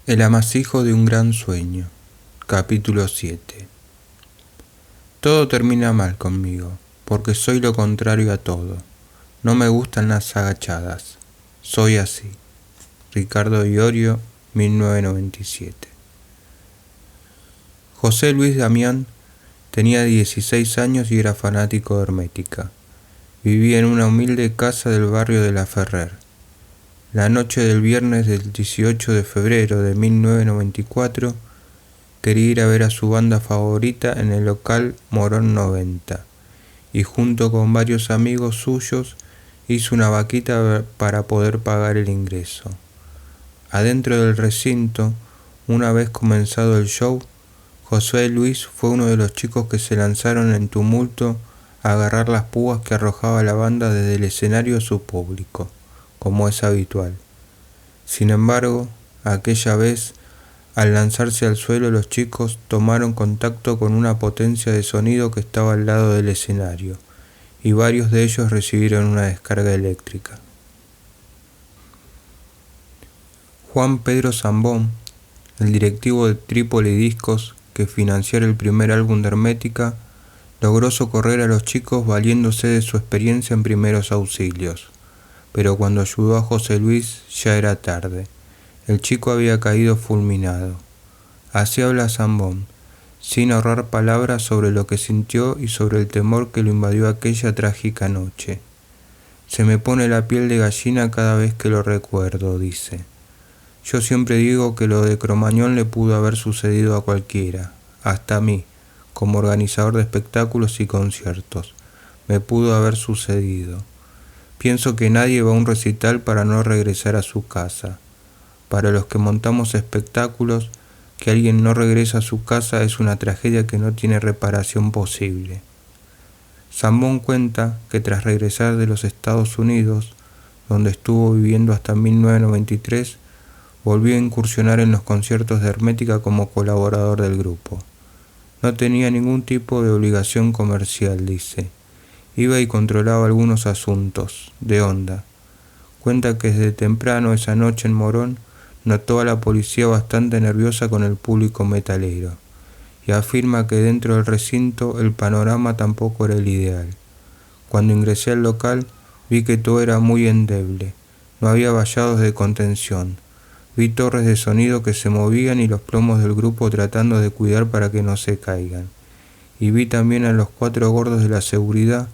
El amasijo de un gran sueño. Capítulo 7. Todo termina mal conmigo, porque soy lo contrario a todo. No me gustan las agachadas. Soy así. Ricardo Iorio, 1997. José Luis Damián tenía 16 años y era fanático de Hermética. Vivía en una humilde casa del barrio de La Ferrer. La noche del viernes del 18 de febrero de 1994, quería ir a ver a su banda favorita en el local Morón 90, y junto con varios amigos suyos hizo una vaquita para poder pagar el ingreso. Adentro del recinto, una vez comenzado el show, José Luis fue uno de los chicos que se lanzaron en tumulto a agarrar las púas que arrojaba la banda desde el escenario a su público, como es habitual. Sin embargo, aquella vez, al lanzarse al suelo, los chicos tomaron contacto con una potencia de sonido que estaba al lado del escenario, y varios de ellos recibieron una descarga eléctrica. Juan Pedro Zambón, el directivo de Trípoli Discos, que financió el primer álbum de Hermética, logró socorrer a los chicos valiéndose de su experiencia en primeros auxilios. Pero cuando ayudó a José Luis ya era tarde. El chico había caído fulminado. Así habla Zambón, sin ahorrar palabras sobre lo que sintió y sobre el temor que lo invadió aquella trágica noche. Se me pone la piel de gallina cada vez que lo recuerdo, dice. Yo siempre digo que lo de Cromañón le pudo haber sucedido a cualquiera, hasta a mí, como organizador de espectáculos y conciertos. Me pudo haber sucedido. Pienso que nadie va a un recital para no regresar a su casa. Para los que montamos espectáculos, que alguien no regresa a su casa es una tragedia que no tiene reparación posible. Zambón cuenta que tras regresar de los Estados Unidos, donde estuvo viviendo hasta 1993, volvió a incursionar en los conciertos de Hermética como colaborador del grupo. No tenía ningún tipo de obligación comercial, dice. Iba y controlaba algunos asuntos, de onda. Cuenta que desde temprano esa noche en Morón notó a la policía bastante nerviosa con el público metalero, y afirma que dentro del recinto el panorama tampoco era el ideal. Cuando ingresé al local vi que todo era muy endeble, no había vallados de contención, vi torres de sonido que se movían y los plomos del grupo tratando de cuidar para que no se caigan, y vi también a los 4 gordos de la seguridad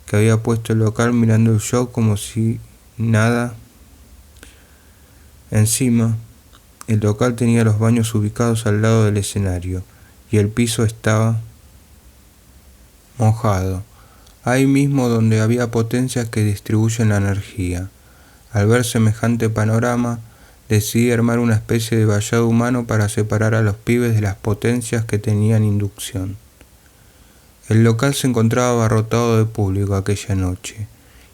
que había puesto el local mirando el show como si nada. Encima, el local tenía los baños ubicados al lado del escenario y el piso estaba mojado, ahí mismo donde había potencias que distribuyen la energía. Al ver semejante panorama, decidí armar una especie de vallado humano para separar a los pibes de las potencias que tenían inducción. El local se encontraba abarrotado de público aquella noche,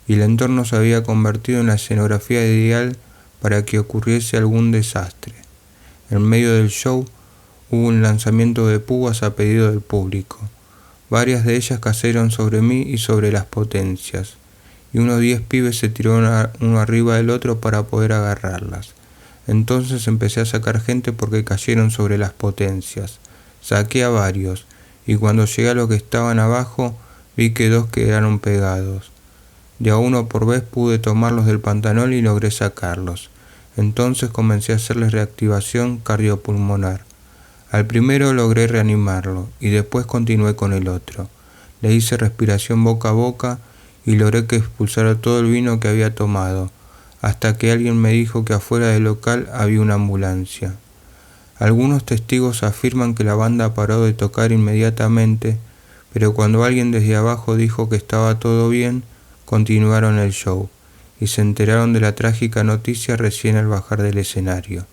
y el entorno se había convertido en la escenografía ideal para que ocurriese algún desastre. En medio del show hubo un lanzamiento de púas a pedido del público. Varias de ellas cayeron sobre mí y sobre las potencias, y unos 10 pibes se tiraron uno arriba del otro para poder agarrarlas. Entonces empecé a sacar gente porque cayeron sobre las potencias. Saqué a varios, y cuando llegué a los que estaban abajo, vi que 2 quedaron pegados. De a uno por vez pude tomarlos del pantalón y logré sacarlos. Entonces comencé a hacerles reactivación cardiopulmonar. Al primero logré reanimarlo, y después continué con el otro. Le hice respiración boca a boca y logré que expulsara todo el vino que había tomado, hasta que alguien me dijo que afuera del local había una ambulancia. Algunos testigos afirman que la banda paró de tocar inmediatamente, pero cuando alguien desde abajo dijo que estaba todo bien, continuaron el show, y se enteraron de la trágica noticia recién al bajar del escenario.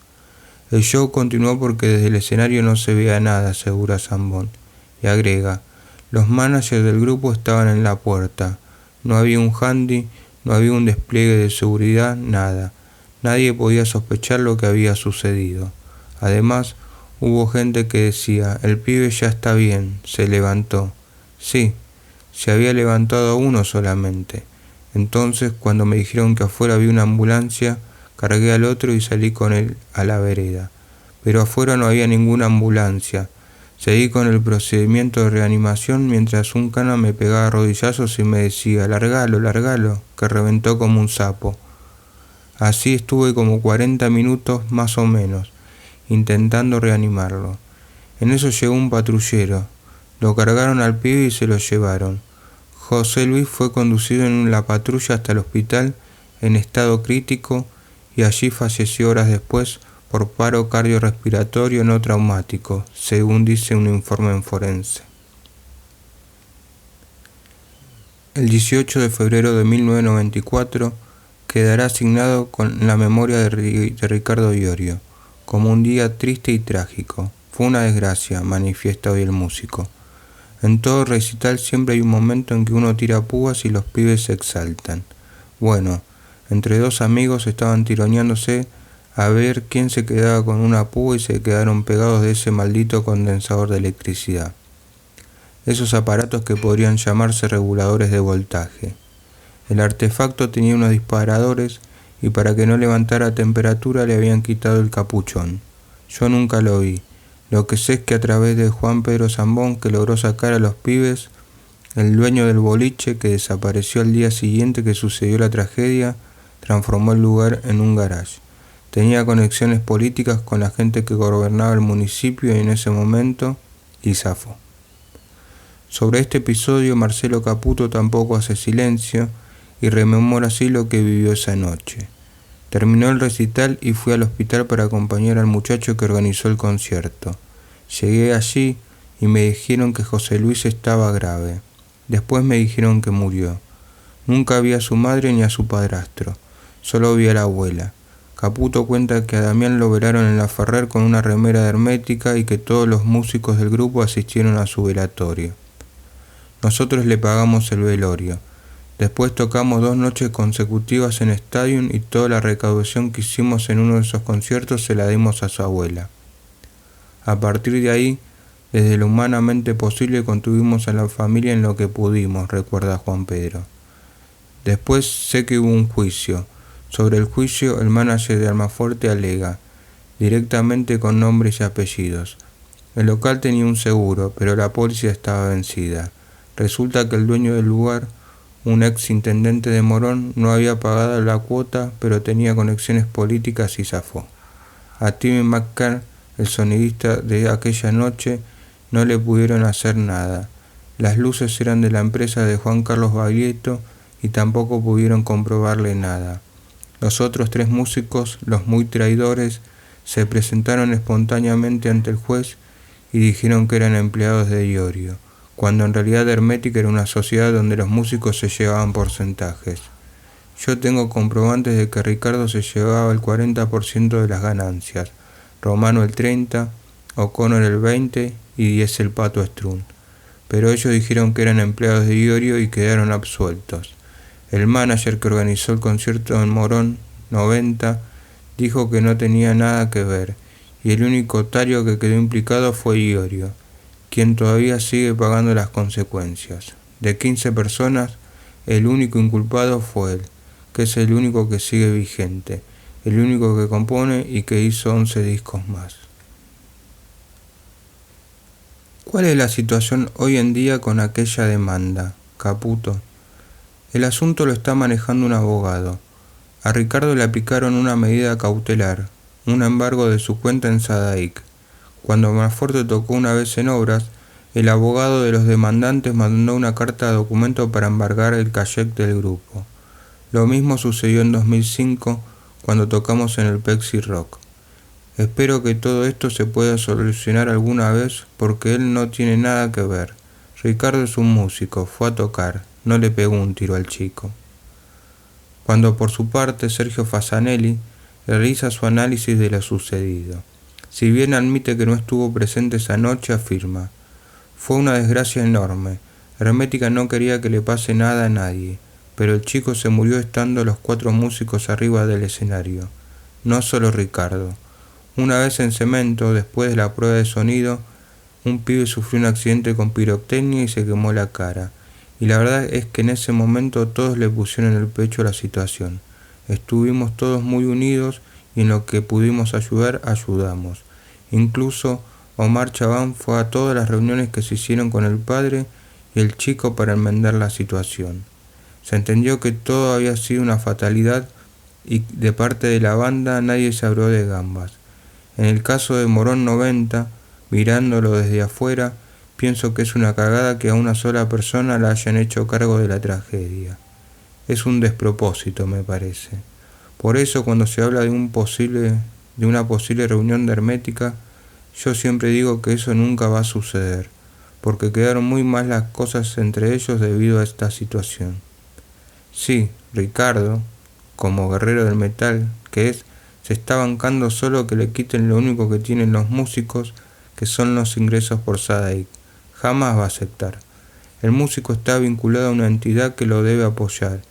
El show continuó porque desde el escenario no se veía nada, asegura Zambón, y agrega, los managers del grupo estaban en la puerta, no había un handy, no había un despliegue de seguridad, nada. Nadie podía sospechar lo que había sucedido. Además, hubo gente que decía, el pibe ya está bien, se levantó. Sí, se había levantado uno solamente. Entonces, cuando me dijeron que afuera había una ambulancia, cargué al otro y salí con él a la vereda. pero afuera no había ninguna ambulancia. Seguí con el procedimiento de reanimación mientras un cana me pegaba rodillazos y me decía: «Largalo, largalo», que reventó como un sapo. Así estuve como 40 minutos más o menos, intentando reanimarlo. En eso llegó un patrullero. Lo cargaron al pibe y se lo llevaron. José Luis fue conducido en la patrulla hasta el hospital en estado crítico y allí falleció horas después por paro cardiorrespiratorio no traumático, según dice un informe forense. El 18 de febrero de 1994 quedará asignado con la memoria de Ricardo Iorio, como un día triste y trágico. Fue una desgracia, manifiesta hoy el músico. En todo recital siempre hay un momento en que uno tira púas y los pibes se exaltan. Bueno, entre dos amigos estaban tironeándose a ver quién se quedaba con una púa y se quedaron pegados de ese maldito condensador de electricidad. Esos aparatos que podrían llamarse reguladores de voltaje. El artefacto tenía unos disparadores y para que no levantara temperatura le habían quitado el capuchón. Yo nunca lo vi. Lo que sé es que a través de Juan Pedro Zambón, que logró sacar a los pibes, el dueño del boliche, que desapareció al día siguiente que sucedió la tragedia, transformó el lugar en un garage. Tenía conexiones políticas con la gente que gobernaba el municipio y en ese momento, y zafó. Sobre este episodio Marcelo Caputo tampoco hace silencio y rememora así lo que vivió esa noche. Terminó el recital y fui al hospital para acompañar al muchacho que organizó el concierto. Llegué allí y me dijeron que José Luis estaba grave. Después me dijeron que murió. Nunca vi a su madre ni a su padrastro, solo vi a la abuela. Caputo cuenta que a Damián lo velaron en la Ferrer con una remera de hermética y que todos los músicos del grupo asistieron a su velatorio. Nosotros le pagamos el velorio. Después tocamos 2 noches consecutivas en Stadium y toda la recaudación que hicimos en uno de esos conciertos se la dimos a su abuela. A partir de ahí, desde lo humanamente posible contuvimos a la familia en lo que pudimos, recuerda Juan Pedro. Después sé que hubo un juicio. Sobre el juicio, el manager de Almafuerte alega, directamente con nombres y apellidos. El local tenía un seguro, pero la póliza estaba vencida. Resulta que el dueño del lugar, un ex intendente de Morón, no había pagado la cuota, pero tenía conexiones políticas y zafó. A Timmy McCann, el sonidista de aquella noche, no le pudieron hacer nada. Las luces eran de la empresa de Juan Carlos Baglietto y tampoco pudieron comprobarle nada. Los otros 3 músicos, los muy traidores, se presentaron espontáneamente ante el juez y dijeron que eran empleados de Iorio, cuando en realidad Hermética era una sociedad donde los músicos se llevaban porcentajes. Yo tengo comprobantes de que Ricardo se llevaba el 40% de las ganancias, Romano el 30%, O'Connor el 20% y 10% el Pato Strun. Pero ellos dijeron que eran empleados de Iorio y quedaron absueltos. El manager que organizó el concierto en Morón 90 dijo que no tenía nada que ver y el único otario que quedó implicado fue Iorio, quien todavía sigue pagando las consecuencias. De 15 personas, el único inculpado fue él, que es el único que sigue vigente, el único que compone y que hizo 11 discos más. ¿Cuál es la situación hoy en día con aquella demanda, Caputo? El asunto lo está manejando un abogado. A Ricardo le aplicaron una medida cautelar, un embargo de su cuenta en Sadaic. Cuando Almafuerte tocó una vez en Obras, el abogado de los demandantes mandó una carta de documento para embargar el cachec del grupo. Lo mismo sucedió en 2005 cuando tocamos en el Pepsi Rock. Espero que todo esto se pueda solucionar alguna vez porque él no tiene nada que ver. Ricardo es un músico, fue a tocar, no le pegó un tiro al chico. Cuando por su parte Sergio Fasanelli realiza su análisis de lo sucedido. Si bien admite que no estuvo presente esa noche, afirma: fue una desgracia enorme. Hermética no quería que le pase nada a nadie, pero el chico se murió estando los 4 músicos arriba del escenario, no solo Ricardo. Una vez en Cemento, después de la prueba de sonido, un pibe sufrió un accidente con pirotecnia y se quemó la cara. Y la verdad es que en ese momento todos le pusieron en el pecho la situación. Estuvimos todos muy unidos y en lo que pudimos ayudar, ayudamos. Incluso Omar Chabán fue a todas las reuniones que se hicieron con el padre y el chico para enmendar la situación. Se entendió que todo había sido una fatalidad y de parte de la banda nadie se abrió de gambas. En el caso de Morón 90, mirándolo desde afuera, pienso que es una cagada que a una sola persona la hayan hecho cargo de la tragedia. Es un despropósito, me parece. Por eso, cuando se habla de una posible reunión de Hermética, yo siempre digo que eso nunca va a suceder, porque quedaron muy mal las cosas entre ellos debido a esta situación. Sí, Ricardo, como guerrero del metal que es, se está bancando solo que le quiten lo único que tienen los músicos, que son los ingresos por SADAIC. Jamás va a aceptar. El músico está vinculado a una entidad que lo debe apoyar,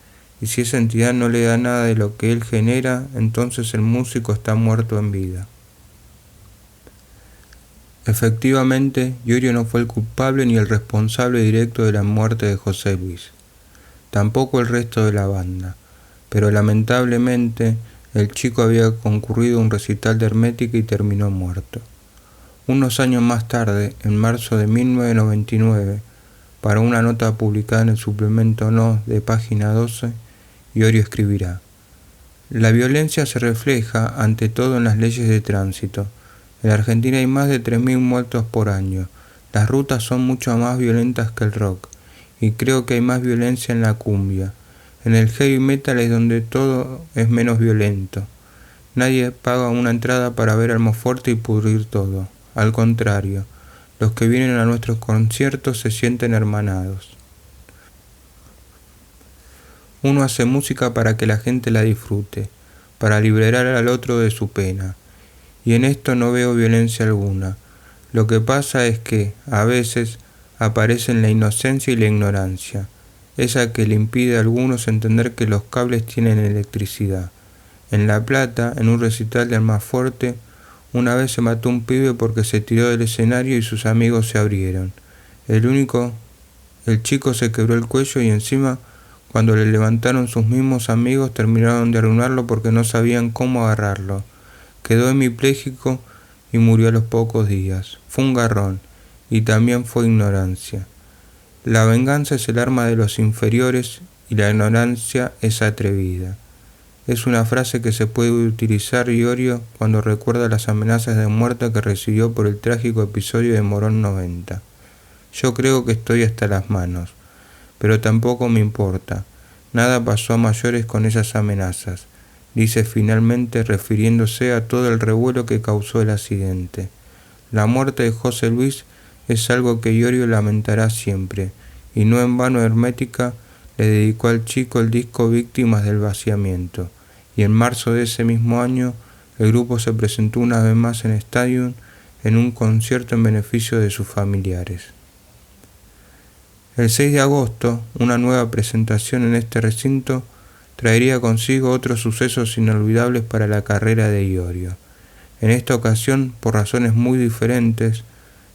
y si esa entidad no le da nada de lo que él genera, entonces el músico está muerto en vida. Efectivamente, Iorio no fue el culpable ni el responsable directo de la muerte de José Luis, tampoco el resto de la banda, pero lamentablemente el chico había concurrido a un recital de Hermética y terminó muerto. Unos años más tarde, en marzo de 1999, para una nota publicada en el suplemento No de página 12, Iorio escribirá: la violencia se refleja ante todo en las leyes de tránsito. En Argentina hay más de 3.000 muertos por año. Las rutas son mucho más violentas que el rock, y creo que hay más violencia en la cumbia. En el heavy metal es donde todo es menos violento. Nadie paga una entrada para ver Almafuerte y pudrir todo. Al contrario, los que vienen a nuestros conciertos se sienten hermanados. Uno hace música para que la gente la disfrute, para liberar al otro de su pena. Y en esto no veo violencia alguna. Lo que pasa es que, a veces, aparecen la inocencia y la ignorancia, esa que le impide a algunos entender que los cables tienen electricidad. En La Plata, en un recital de Almafuerte, una vez se mató un pibe porque se tiró del escenario y sus amigos se abrieron. El chico se quebró el cuello y encima, cuando le levantaron sus mismos amigos, terminaron de arruinarlo porque no sabían cómo agarrarlo. Quedó hemipléjico y murió a los pocos días. Fue un garrón, y también fue ignorancia. La venganza es el arma de los inferiores y la ignorancia es atrevida. Es una frase que se puede utilizar Iorio cuando recuerda las amenazas de muerte que recibió por el trágico episodio de Morón 90. Yo creo que estoy hasta las manos, pero tampoco me importa. Nada pasó a mayores con esas amenazas, dice finalmente refiriéndose a todo el revuelo que causó el accidente. La muerte de José Luis es algo que Iorio lamentará siempre, y no en vano Hermética le dedicó al chico el disco Víctimas del Vaciamiento, y en marzo de ese mismo año el grupo se presentó una vez más en Stadium en un concierto en beneficio de sus familiares. El 6 de agosto, una nueva presentación en este recinto traería consigo otros sucesos inolvidables para la carrera de Iorio. En esta ocasión, por razones muy diferentes,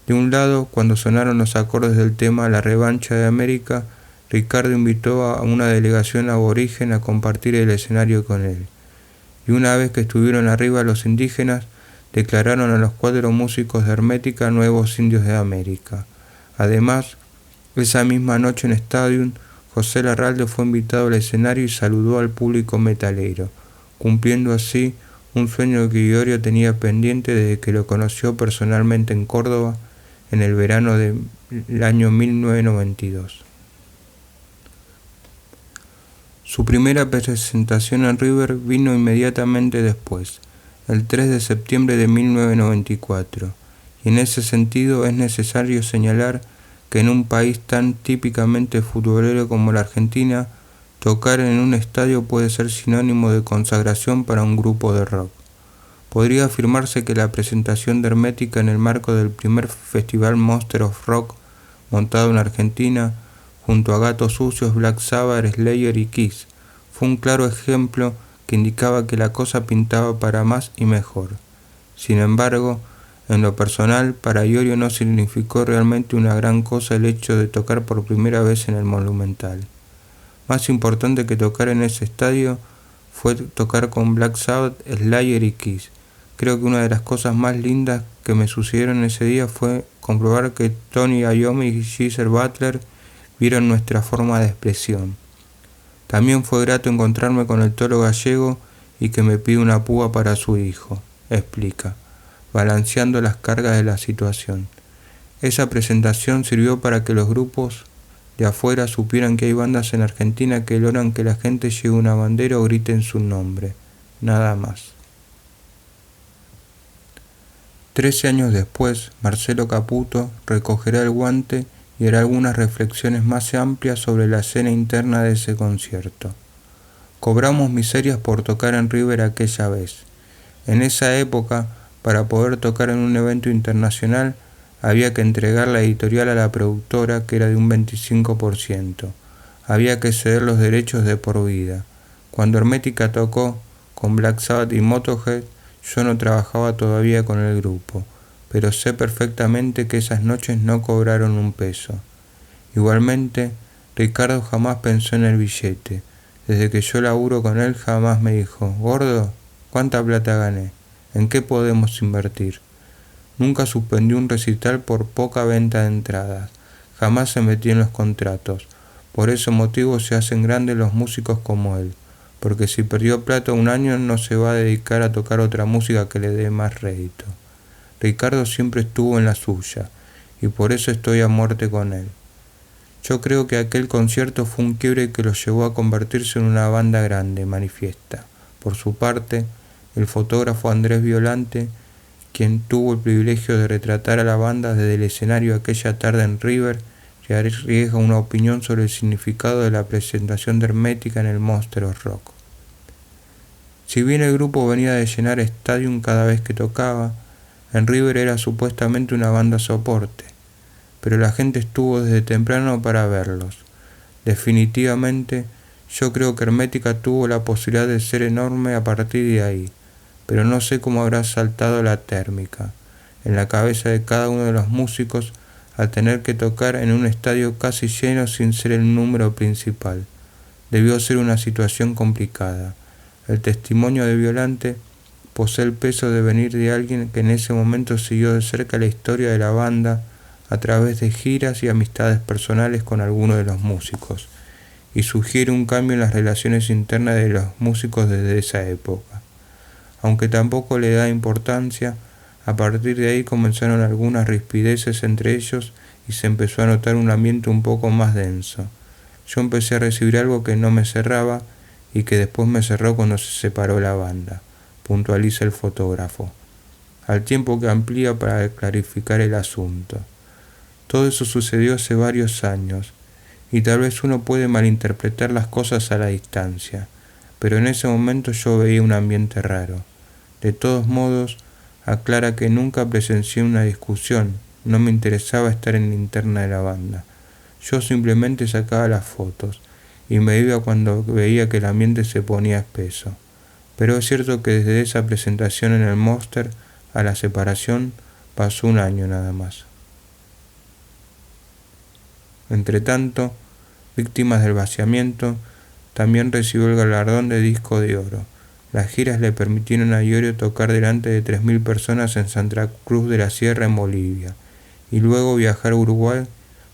de un lado, cuando sonaron los acordes del tema La Revancha de América, Ricardo invitó a una delegación aborigen a compartir el escenario con él. Y una vez que estuvieron arriba los indígenas, declararon a los 4 músicos de Hermética nuevos indios de América. Además, esa misma noche en Stadium, José Larralde fue invitado al escenario y saludó al público metalero, cumpliendo así un sueño que Iorio tenía pendiente desde que lo conoció personalmente en Córdoba en el verano del año 1992. Su primera presentación en River vino inmediatamente después, el 3 de septiembre de 1994, y en ese sentido es necesario señalar que en un país tan típicamente futbolero como la Argentina, tocar en un estadio puede ser sinónimo de consagración para un grupo de rock. Podría afirmarse que la presentación de Hermética en el marco del primer festival Monster of Rock montado en Argentina, junto a Gatos Sucios, Black Sabbath, Slayer y Kiss, fue un claro ejemplo que indicaba que la cosa pintaba para más y mejor. Sin embargo, en lo personal, para Iorio no significó realmente una gran cosa el hecho de tocar por primera vez en el Monumental. Más importante que tocar en ese estadio fue tocar con Black Sabbath, Slayer y Kiss, Creo que una de las cosas más lindas que me sucedieron ese día fue comprobar que Tony Iommi y Geezer Butler vieron nuestra forma de expresión. También fue grato encontrarme con el toro gallego y que me pide una púa para su hijo, explica, balanceando las cargas de la situación. Esa presentación sirvió para que los grupos de afuera supieran que hay bandas en Argentina que logran que la gente lleve una bandera o griten su nombre, nada más. 13 años después, Marcelo Caputo recogerá el guante y hará algunas reflexiones más amplias sobre la escena interna de ese concierto. Cobramos miserias por tocar en River aquella vez. En esa época, para poder tocar en un evento internacional, había que entregar la editorial a la productora, que era de un 25%. Había que ceder los derechos de por vida. Cuando Hermética tocó con Black Sabbath y Motörhead, yo no trabajaba todavía con el grupo, pero sé perfectamente que esas noches no cobraron un peso. Igualmente, Ricardo jamás pensó en el billete. Desde que yo laburo con él jamás me dijo, gordo, ¿cuánta plata gané? ¿En qué podemos invertir? Nunca suspendió un recital por poca venta de entradas. Jamás se metió en los contratos. Por ese motivo se hacen grandes los músicos como él. Porque si perdió plata un año no se va a dedicar a tocar otra música que le dé más rédito. Ricardo siempre estuvo en la suya, y por eso estoy a muerte con él. Yo creo que aquel concierto fue un quiebre que lo llevó a convertirse en una banda grande, manifiesta. Por su parte, el fotógrafo Andrés Violante, quien tuvo el privilegio de retratar a la banda desde el escenario aquella tarde en River, arriesga una opinión sobre el significado de la presentación de Hermética en el Monster of Rock. Si bien el grupo venía de llenar Stadium cada vez que tocaba, en River era supuestamente una banda soporte, pero la gente estuvo desde temprano para verlos. Definitivamente, yo creo que Hermética tuvo la posibilidad de ser enorme a partir de ahí, pero no sé cómo habrá saltado la térmica en la cabeza de cada uno de los músicos al tener que tocar en un estadio casi lleno sin ser el número principal. Debió ser una situación complicada. El testimonio de Violante posee el peso de venir de alguien que en ese momento siguió de cerca la historia de la banda a través de giras y amistades personales con algunos de los músicos, y sugiere un cambio en las relaciones internas de los músicos desde esa época. Aunque tampoco le da importancia, a partir de ahí comenzaron algunas rispideces entre ellos y se empezó a notar un ambiente un poco más denso. Yo empecé a recibir algo que no me cerraba y que después me cerró cuando se separó la banda, puntualiza el fotógrafo, al tiempo que amplía para clarificar el asunto. Todo eso sucedió hace varios años, y tal vez uno puede malinterpretar las cosas a la distancia, pero en ese momento yo veía un ambiente raro. De todos modos, aclara que nunca presencié una discusión, no me interesaba estar en la interna de la banda. Yo simplemente sacaba las fotos, y me iba cuando veía que el ambiente se ponía espeso. Pero es cierto que desde esa presentación en el Monster a la separación pasó un año nada más. Entretanto, Víctimas del Vaciamiento también recibió el galardón de disco de oro. Las giras le permitieron a Iorio tocar delante de 3.000 personas en Santa Cruz de la Sierra en Bolivia, y luego viajar a Uruguay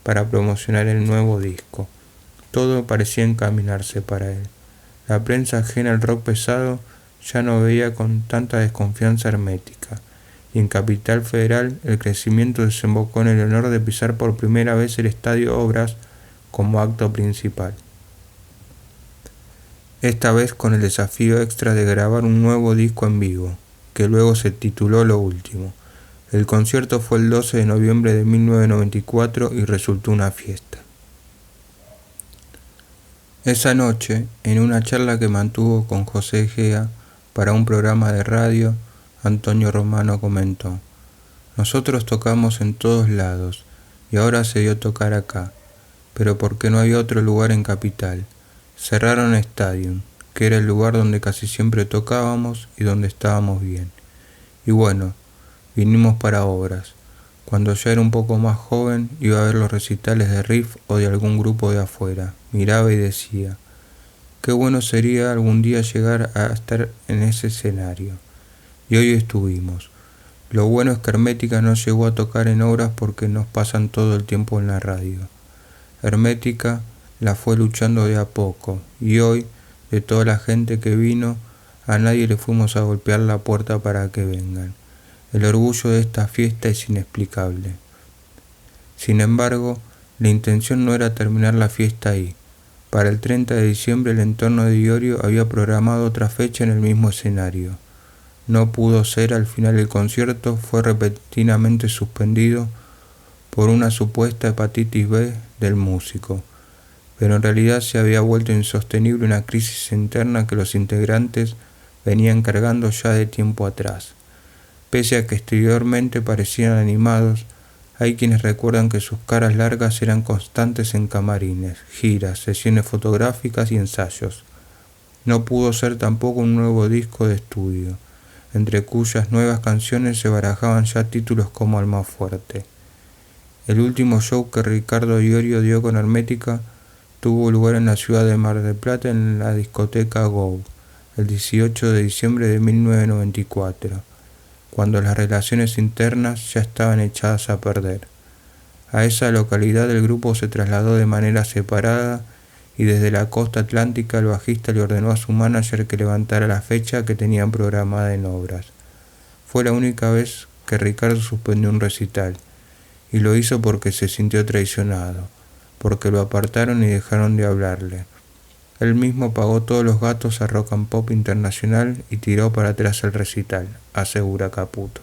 para promocionar el nuevo disco. Todo parecía encaminarse para él. La prensa ajena al rock pesado ya no veía con tanta desconfianza Hermética, y en Capital Federal el crecimiento desembocó en el honor de pisar por primera vez el Estadio Obras como acto principal. Esta vez con el desafío extra de grabar un nuevo disco en vivo, que luego se tituló Lo Último. El concierto fue el 12 de noviembre de 1994 y resultó una fiesta. Esa noche, en una charla que mantuvo con José Egea para un programa de radio, Antonio Romano comentó: nosotros tocamos en todos lados y ahora se dio tocar acá, pero porque no había otro lugar en Capital. Cerraron Stadium, que era el lugar donde casi siempre tocábamos y donde estábamos bien. Y bueno, vinimos para Obras. Cuando ya era un poco más joven, iba a ver los recitales de Riff o de algún grupo de afuera. Miraba y decía: qué bueno sería algún día llegar a estar en ese escenario. y hoy estuvimos. Lo bueno es que Hermética no llegó a tocar en obras porque nos pasan todo el tiempo en la radio. Hermética la fue luchando de a poco, y hoy, de toda la gente que vino, a nadie le fuimos a golpear la puerta para que vengan. El orgullo de esta fiesta es inexplicable. Sin embargo, la intención no era terminar la fiesta ahí. Para el 30 de diciembre el entorno de Iorio había programado otra fecha en el mismo escenario. No pudo ser, al final el concierto fue repentinamente suspendido por una supuesta hepatitis B del músico, pero en realidad se había vuelto insostenible una crisis interna que los integrantes venían cargando ya de tiempo atrás. Pese a que exteriormente parecían animados, hay quienes recuerdan que sus caras largas eran constantes en camarines, giras, sesiones fotográficas y ensayos. No pudo ser tampoco un nuevo disco de estudio, entre cuyas nuevas canciones se barajaban ya títulos como Almafuerte. El último show que Ricardo Iorio dio con Hermética tuvo lugar en la ciudad de Mar del Plata en la discoteca Go, el 18 de diciembre de 1994, cuando las relaciones internas ya estaban echadas a perder. A esa localidad el grupo se trasladó de manera separada y desde la costa atlántica el bajista le ordenó a su manager que levantara la fecha que tenían programada en obras. Fue la única vez que Ricardo suspendió un recital, y lo hizo porque se sintió traicionado, porque lo apartaron y dejaron de hablarle. Él mismo pagó todos los gastos a Rock and Pop Internacional y tiró para atrás el recital, asegura Caputo.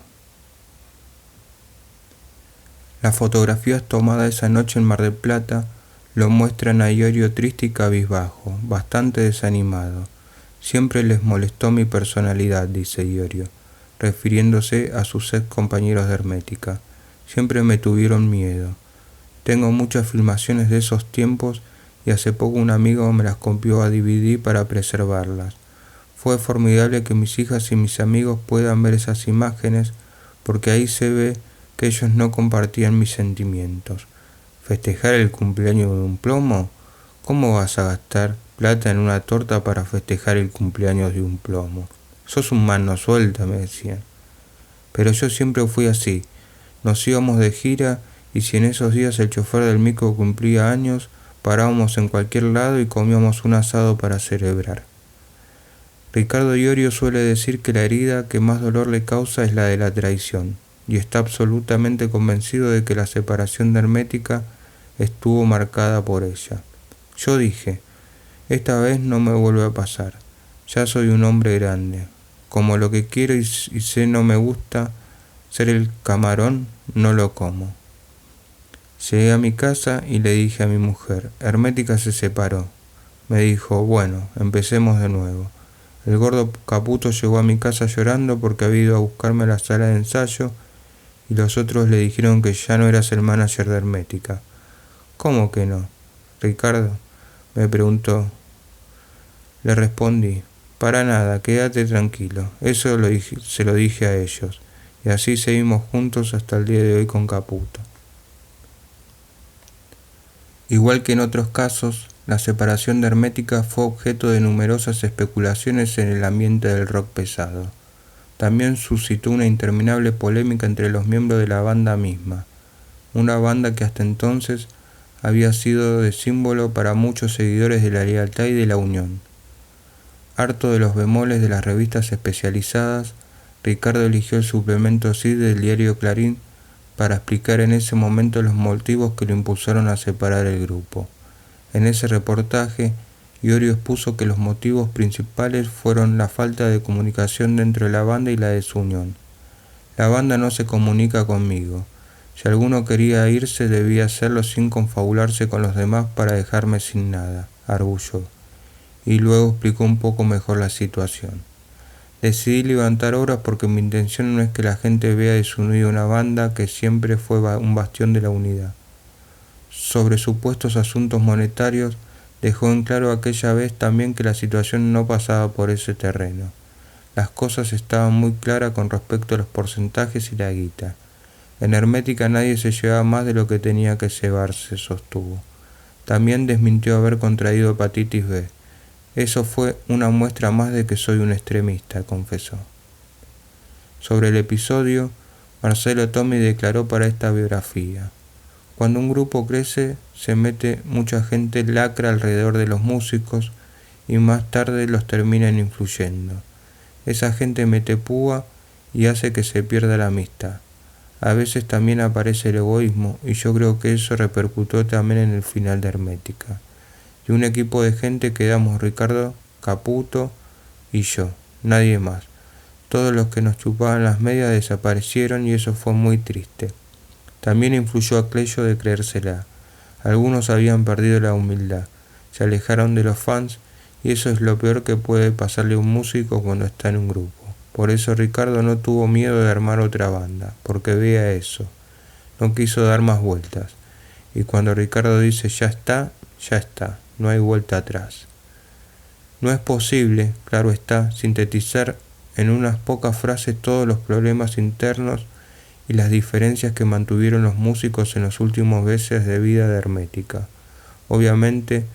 Las fotografías tomadas esa noche en Mar del Plata lo muestran a Iorio triste y cabizbajo, bastante desanimado. Siempre les molestó mi personalidad, dice Iorio, refiriéndose a sus ex compañeros de Hermética. Siempre me tuvieron miedo. Tengo muchas filmaciones de esos tiempos y hace poco un amigo me las copió a DVD para preservarlas. Fue formidable que mis hijas y mis amigos puedan ver esas imágenes porque ahí se ve que ellos no compartían mis sentimientos. ¿Festejar el cumpleaños de un plomo? ¿Cómo vas a gastar plata en una torta para festejar el cumpleaños de un plomo? Sos un mano suelta, me decían. Pero yo siempre fui así. Nos íbamos de gira y si en esos días el chofer del micro cumplía años, parábamos en cualquier lado y comíamos un asado para celebrar. Ricardo Iorio suele decir que la herida que más dolor le causa es la de la traición, y está absolutamente convencido de que la separación de Hermética estuvo marcada por ella. Yo dije, esta vez no me vuelve a pasar, ya soy un hombre grande, como lo que quiero y sé no me gusta ser el camarón, no lo como. Llegué a mi casa y le dije a mi mujer, Hermética se separó. Me dijo, bueno, empecemos de nuevo. El gordo Caputo llegó a mi casa llorando porque había ido a buscarme a la sala de ensayo y los otros le dijeron que ya no eras el manager de Hermética. ¿Cómo que no? Ricardo, me preguntó. Le respondí, para nada, quédate tranquilo. Eso se lo dije a ellos. Y así seguimos juntos hasta el día de hoy con Caputo. Igual que en otros casos, la separación de Hermética fue objeto de numerosas especulaciones en el ambiente del rock pesado. También suscitó una interminable polémica entre los miembros de la banda misma, una banda que hasta entonces había sido de símbolo para muchos seguidores de la lealtad y de la unión. Harto de los bemoles de las revistas especializadas, Ricardo eligió el suplemento CID del diario Clarín para explicar en ese momento los motivos que lo impulsaron a separar el grupo. En ese reportaje, Iorio expuso que los motivos principales fueron la falta de comunicación dentro de la banda y la desunión. La banda no se comunica conmigo. Si alguno quería irse, debía hacerlo sin confabularse con los demás para dejarme sin nada, arguyó. Y luego explicó un poco mejor la situación. Decidí levantar obras porque mi intención no es que la gente vea desunida una banda que siempre fue un bastión de la unidad. Sobre supuestos asuntos monetarios, dejó en claro aquella vez también que la situación no pasaba por ese terreno. Las cosas estaban muy claras con respecto a los porcentajes y la guita. En Hermética nadie se llevaba más de lo que tenía que llevarse, sostuvo. También desmintió haber contraído hepatitis B. Eso fue una muestra más de que soy un extremista, confesó. Sobre el episodio, Marcelo Tommy declaró para esta biografía: cuando un grupo crece, se mete mucha gente lacra alrededor de los músicos y más tarde los terminan influyendo. Esa gente mete púa y hace que se pierda la amistad. A veces también aparece el egoísmo y yo creo que eso repercutió también en el final de Hermética. Y un equipo de gente quedamos Ricardo, Caputo y yo, nadie más. Todos los que nos chupaban las medias desaparecieron y eso fue muy triste. También influyó a Cleyo de creérsela. Algunos habían perdido la humildad, se alejaron de los fans y eso es lo peor que puede pasarle a un músico cuando está en un grupo. Por eso Ricardo no tuvo miedo de armar otra banda, porque vea eso. No quiso dar más vueltas. Y cuando Ricardo dice ya está, no hay vuelta atrás. No es posible, claro está, sintetizar en unas pocas frases todos los problemas internos y las diferencias que mantuvieron los músicos en los últimos meses de vida de Hermética. Obviamente,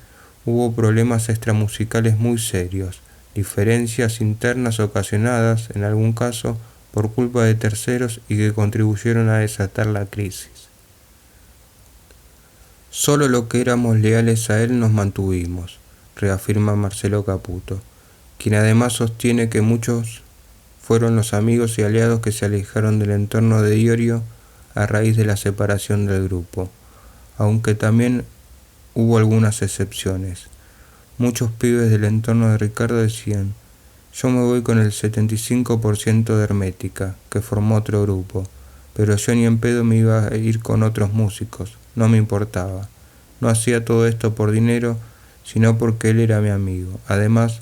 hubo problemas extramusicales muy serios, diferencias internas ocasionadas, en algún caso, por culpa de terceros y que contribuyeron a desatar la crisis. Solo lo que éramos leales a él nos mantuvimos, reafirma Marcelo Caputo, quien además sostiene que muchos fueron los amigos y aliados que se alejaron del entorno de Iorio a raíz de la separación del grupo, aunque también hubo algunas excepciones. Muchos pibes del entorno de Ricardo decían: yo me voy con el 75% de Hermética, que formó otro grupo, pero yo ni en pedo me iba a ir con otros músicos, no me importaba. No hacía todo esto por dinero, sino porque él era mi amigo. Además,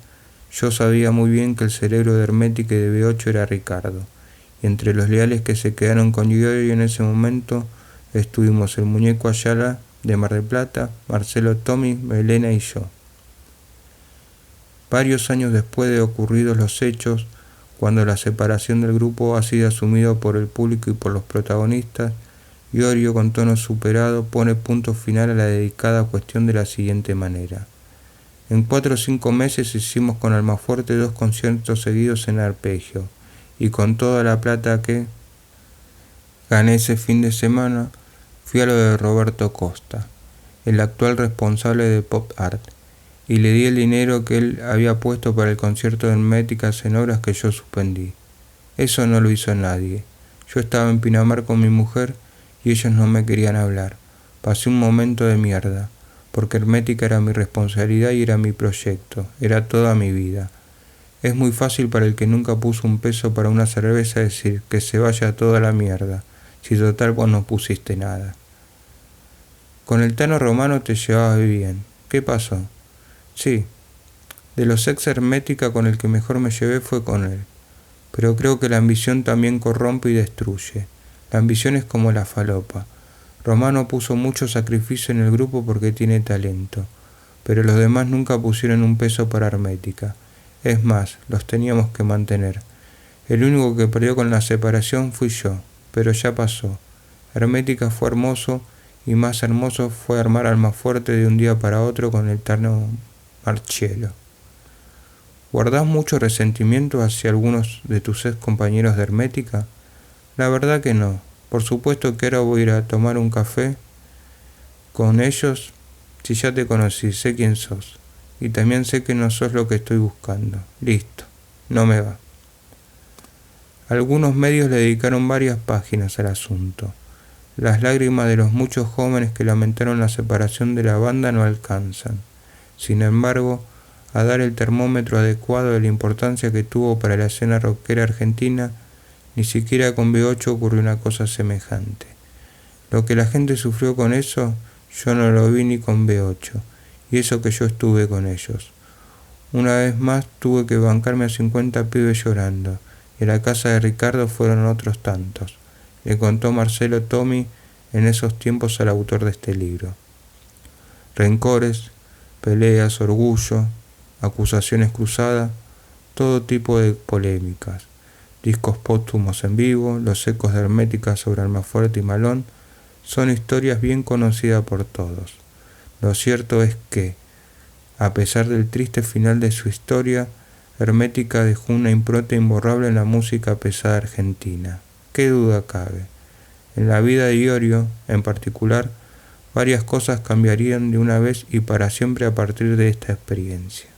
yo sabía muy bien que el cerebro de Hermética y de B8 era Ricardo, y entre los leales que se quedaron con Iorio en ese momento estuvimos el Muñeco Ayala de Mar del Plata, Marcelo Tommy, Melena y yo. Varios años después de ocurridos los hechos, cuando la separación del grupo ha sido asumida por el público y por los protagonistas, Iorio, con tono superado, pone punto final a la dedicada cuestión de la siguiente manera: en 4 o 5 meses hicimos con Almafuerte 2 conciertos seguidos en arpegio, y con toda la plata que gané ese fin de semana, fui a lo de Roberto Costa, el actual responsable de Pop Art, y le di el dinero que él había puesto para el concierto de Herméticas en obras que yo suspendí. Eso no lo hizo nadie. Yo estaba en Pinamar con mi mujer y ellos no me querían hablar. Pasé un momento de mierda, porque Hermética era mi responsabilidad y era mi proyecto, era toda mi vida. Es muy fácil para el que nunca puso un peso para una cerveza decir que se vaya toda la mierda, si total vos no pusiste nada. Con el Tano Romano te llevabas bien. ¿Qué pasó? Sí, de los ex Hermética con el que mejor me llevé fue con él. Pero creo que la ambición también corrompe y destruye. La ambición es como la falopa. Romano puso mucho sacrificio en el grupo porque tiene talento, pero los demás nunca pusieron un peso para Hermética. Es más, los teníamos que mantener. El único que perdió con la separación fui yo, pero ya pasó. Hermética fue hermoso, y más hermoso fue armar Almafuerte de un día para otro con el Tano Marchielo. ¿Guardás mucho resentimiento hacia algunos de tus ex compañeros de Hermética? La verdad que no. Por supuesto que ahora voy a ir a tomar un café con ellos. Si ya te conocí, sé quién sos. Y también sé que no sos lo que estoy buscando. Listo, no me va. Algunos medios le dedicaron varias páginas al asunto. Las lágrimas de los muchos jóvenes que lamentaron la separación de la banda no alcanzan, sin embargo, a dar el termómetro adecuado de la importancia que tuvo para la escena rockera argentina. Ni siquiera con B8 ocurrió una cosa semejante. Lo que la gente sufrió con eso, yo no lo vi ni con B8, y eso que yo estuve con ellos. Una vez más tuve que bancarme a 50 pibes llorando, y a la casa de Ricardo fueron otros tantos, le contó Marcelo Tommy en esos tiempos al autor de este libro. Rencores, peleas, orgullo, acusaciones cruzadas, todo tipo de polémicas. Discos póstumos en vivo, los ecos de Hermética sobre Almafuerte y Malón, son historias bien conocidas por todos. Lo cierto es que, a pesar del triste final de su historia, Hermética dejó una impronta imborrable en la música pesada argentina. ¿Qué duda cabe? En la vida de Iorio, en particular, varias cosas cambiarían de una vez y para siempre a partir de esta experiencia.